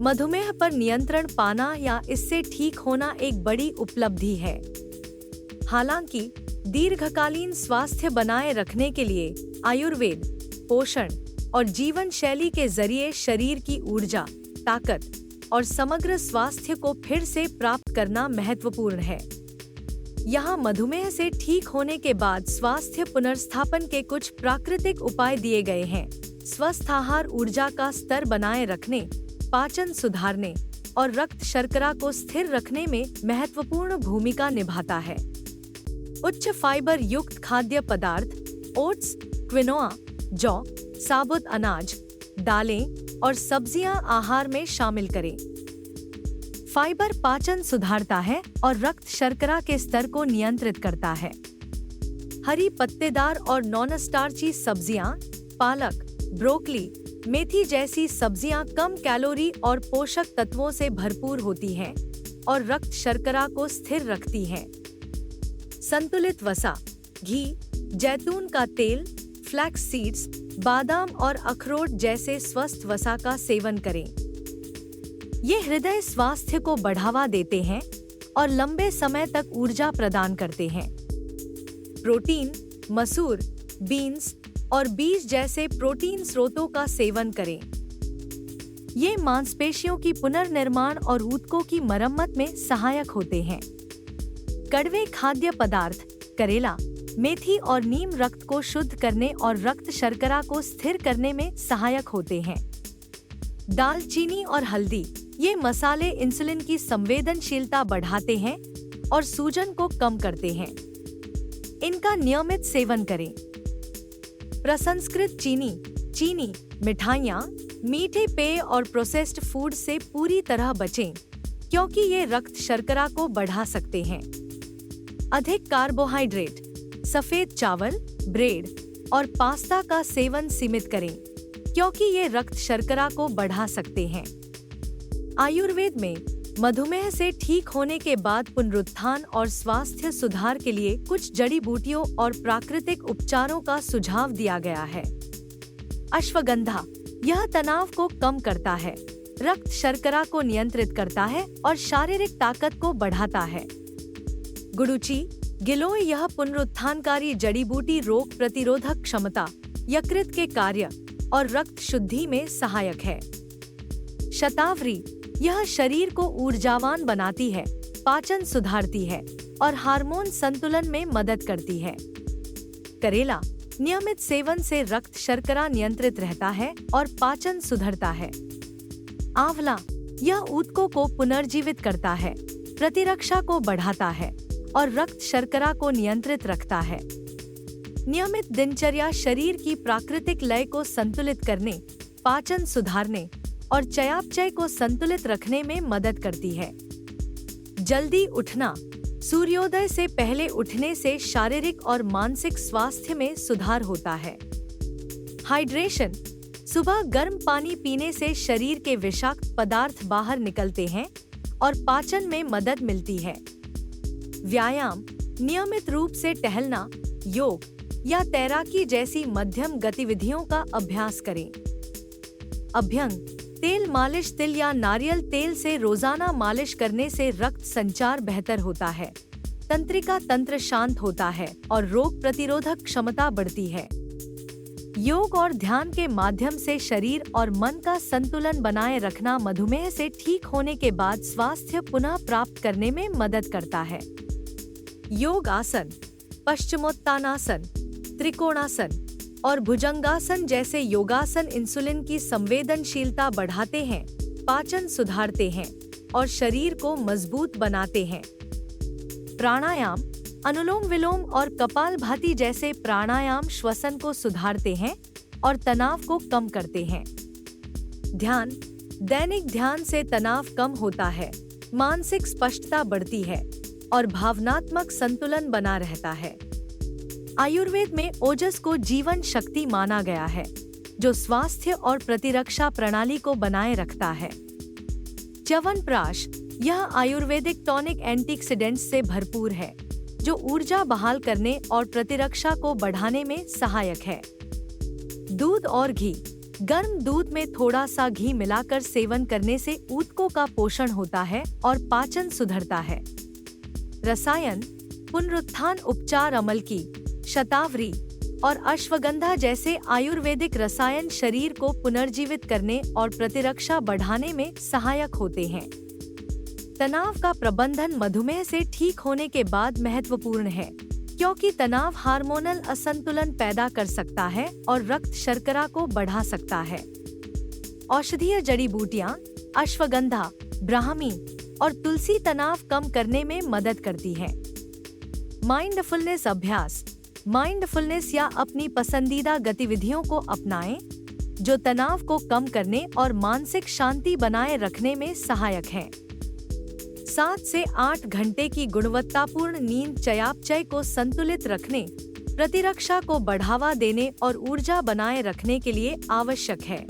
मधुमेह पर नियंत्रण पाना या इससे ठीक होना एक बड़ी उपलब्धि है। हालांकि दीर्घकालीन स्वास्थ्य बनाए रखने के लिए आयुर्वेद, पोषण और जीवन शैली के जरिए शरीर की ऊर्जा, ताकत और समग्र स्वास्थ्य को फिर से प्राप्त करना महत्वपूर्ण है। यहाँ मधुमेह से ठीक होने के बाद स्वास्थ्य पुनर्स्थापन के कुछ प्राकृतिक उपाय दिए गए हैं। स्वस्थ आहार ऊर्जा का स्तर बनाए रखने, पाचन सुधारने और रक्त शर्करा को स्थिर रखने में महत्वपूर्ण भूमिका निभाता है। उच्च फाइबर युक्त खाद्य पदार्थ, ओट्स, क्विनोआ, जौ, साबुत अनाज, दालें और सब्जियां आहार में शामिल करें। फाइबर पाचन सुधारता है और रक्त शर्करा के स्तर को नियंत्रित करता है। हरी पत्तेदार और नॉन स्टार्ची सब्जियां, पालक, ब्रोकली, मेथी जैसी सब्जियां कम कैलोरी और पोषक तत्वों से भरपूर होती हैं और रक्त शर्करा को स्थिर रखती हैं। संतुलित वसा, घी, जैतून का तेल, फ्लैक्स सीड्स, बादाम और अखरोट जैसे स्वस्थ वसा का सेवन करें। ये हृदय स्वास्थ्य को बढ़ावा देते हैं और लंबे समय तक ऊर्जा प्रदान करते हैं। प्रोटीन, मसूर, बीन्स और बीज जैसे प्रोटीन स्रोतों का सेवन करें। ये मांसपेशियों की पुनर्निर्माण और ऊतकों की मरम्मत में सहायक होते हैं। कड़वे खाद्य पदार्थ, करेला, मेथी और नीम रक्त को शुद्ध करने और रक्त शर्करा को स्थिर करने में सहायक होते हैं। दालचीनी और हल्दी, ये मसाले इंसुलिन की संवेदनशीलता बढ़ाते हैं और सूजन को कम करते हैं। इनका नियमित सेवन करें। प्रसंस्कृत चीनी, मिठाइयाँ, मीठे पेय और प्रोसेस्ड फूड से पूरी तरह बचें, क्योंकि ये रक्त शर्करा को बढ़ा सकते हैं। अधिक कार्बोहाइड्रेट, सफेद चावल, ब्रेड और पास्ता का सेवन सीमित करें, क्योंकि ये रक्त शर्करा को बढ़ा सकते हैं। आयुर्वेद में मधुमेह से ठीक होने के बाद पुनरुत्थान और स्वास्थ्य सुधार के लिए कुछ जड़ी बूटियों और प्राकृतिक उपचारों का सुझाव दिया गया है। अश्वगंधा, यह तनाव को कम करता है, रक्त शर्करा को नियंत्रित करता है और शारीरिक ताकत को बढ़ाता है। गुडुचि, गिलोय, यह पुनरुत्थानकारी जड़ी बूटी रोग प्रतिरोधक क्षमता, यकृत के कार्य और रक्त शुद्धि में सहायक है। शतावरी, यह शरीर को ऊर्जावान बनाती है, पाचन सुधारती है और हार्मोन संतुलन में मदद करती है। करेला, नियमित सेवन से रक्त शर्करा नियंत्रित रहता है और पाचन सुधरता है। आंवला, यह ऊतकों को पुनर्जीवित करता है, प्रतिरक्षा को बढ़ाता है और रक्त शर्करा को नियंत्रित रखता है। नियमित दिनचर्या शरीर की प्राकृतिक लय को संतुलित करने, पाचन सुधारने और चयापचय को संतुलित रखने में मदद करती है। जल्दी उठना, सूर्योदय से पहले उठने से शारीरिक और मानसिक स्वास्थ्य में सुधार होता है। हाइड्रेशन, सुबह गर्म पानी पीने से शरीर के विषाक्त पदार्थ बाहर निकलते हैं और पाचन में मदद मिलती है। व्यायाम, नियमित रूप से टहलना, योग या तैराकी जैसी मध्यम गतिविधियों का अभ्यास करें। अभ्यंग, तेल मालिश, तिल या नारियल तेल से रोजाना मालिश करने से रक्त संचार बेहतर होता है, तंत्रिका तंत्र शांत होता है और रोग प्रतिरोधक क्षमता बढ़ती है। योग और ध्यान के माध्यम से शरीर और मन का संतुलन बनाए रखना मधुमेह से ठीक होने के बाद स्वास्थ्य पुनः प्राप्त करने में मदद करता है। योग आसन, पश्चिमोत्तानासन, त्रिकोणासन और भुजंगासन जैसे योगासन इंसुलिन की संवेदनशीलता बढ़ाते हैं, पाचन सुधारते हैं और शरीर को मजबूत बनाते हैं। प्राणायाम, अनुलोम विलोम और कपालभाति जैसे प्राणायाम श्वसन को सुधारते हैं और तनाव को कम करते हैं। ध्यान, दैनिक ध्यान से तनाव कम होता है, मानसिक स्पष्टता बढ़ती है और भावनात्मक संतुलन बना रहता है। आयुर्वेद में ओजस को जीवन शक्ति माना गया है, जो स्वास्थ्य और प्रतिरक्षा प्रणाली को बनाए रखता है। च्यवनप्राश, यह आयुर्वेदिक टॉनिक एंटीऑक्सीडेंट्स से भरपूर है, जो ऊर्जा बहाल करने और प्रतिरक्षा को बढ़ाने में सहायक है। दूध और घी, गर्म दूध में थोड़ा सा घी मिलाकर सेवन करने से ऊतकों का पोषण होता है और पाचन सुधरता है। रसायन, पुनरुत्थान उपचार अमल की, शतावरी और अश्वगंधा जैसे आयुर्वेदिक रसायन शरीर को पुनर्जीवित करने और प्रतिरक्षा बढ़ाने में सहायक होते हैं। तनाव का प्रबंधन मधुमेह से ठीक होने के बाद महत्वपूर्ण है, क्योंकि तनाव हार्मोनल असंतुलन पैदा कर सकता है और रक्त शर्करा को बढ़ा सकता है। औषधीय जड़ी बूटियां, अश्वगंधा, ब्राह्मी और तुलसी तनाव कम करने में मदद करती है। माइंडफुलनेस अभ्यास, माइंडफुलनेस या अपनी पसंदीदा गतिविधियों को अपनाएं, जो तनाव को कम करने और मानसिक शांति बनाए रखने में सहायक है। 7 से 8 घंटे की गुणवत्तापूर्ण नींद चयापचय को संतुलित रखने, प्रतिरक्षा को बढ़ावा देने और ऊर्जा बनाए रखने के लिए आवश्यक है।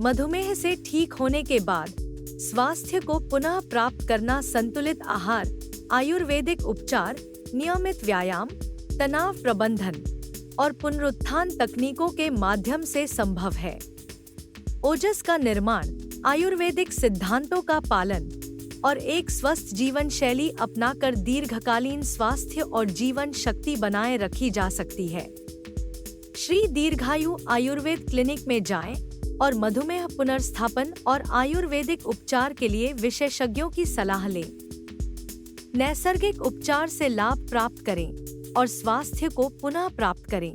मधुमेह से ठीक होने के बाद स्वास्थ्य को पुनः प्राप्त करना संतुलित आहार, आयुर्वेदिक उपचार, नियमित व्यायाम, तनाव प्रबंधन और पुनरुत्थान तकनीकों के माध्यम से संभव है। ओजस का निर्माण, आयुर्वेदिक सिद्धांतों का पालन और एक स्वस्थ जीवन शैली अपनाकर दीर्घकालीन स्वास्थ्य और जीवन शक्ति बनाए रखी जा सकती है। श्री दीर्घायु आयुर्वेद क्लिनिक में जाएं और मधुमेह पुनर्स्थापन और आयुर्वेदिक उपचार के लिए विशेषज्ञों की सलाह लें। नैसर्गिक उपचार से लाभ प्राप्त करें और स्वास्थ्य को पुनः प्राप्त करें।